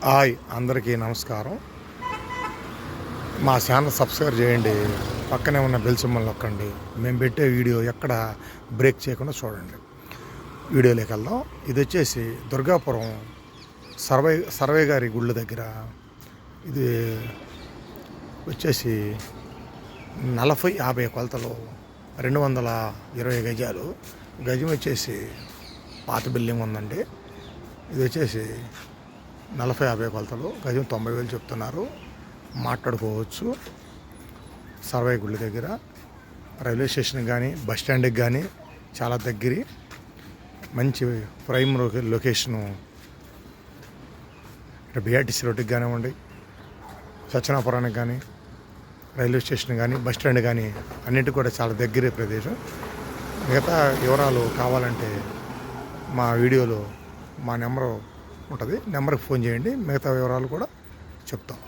Hi అందరికీ నమస్కారం. మా ఛానల్ సబ్స్క్రైబ్ చేయండి, పక్కనే ఉన్న బెల్ సింబల్ నొక్కండి. మేము పెట్టే వీడియో ఎక్కడ బ్రేక్ చేయకుండా చూడండి. వీడియోలోకి వెళ్దాం. ఇది వచ్చేసి దుర్గాపురం సర్వే గారి గుళ్ళ దగ్గర. ఇది వచ్చేసి 40-50 కొలతలు, 220 గజాలు. గజం వచ్చేసి పాత బిల్డింగ్ ఉందండి. ఇది వచ్చేసి 40-50 కొలతలు, గజం 90,000 చెప్తున్నారు. మాట్లాడుకోవచ్చు. సర్వే గుళ్ళ దగ్గర రైల్వే స్టేషన్కి కానీ బస్ స్టాండ్కి కానీ చాలా దగ్గర. మంచి ప్రైమ్ లొకేషను. ఇక్కడ బిఆర్టీసీ రోడ్డుకి కానివ్వండి, సత్యనాపురానికి కానీ, రైల్వే స్టేషన్ కానీ, బస్ స్టాండ్ కానీ అన్నిటికీ కూడా చాలా దగ్గరే ప్రదేశం. మిగతా వివరాలు కావాలంటే మా వీడియోలో మా నెంబరు ఉంటుంది. నెంబర్కి ఫోన్ చేయండి, మిగతా వివరాలు కూడా చెప్తాం.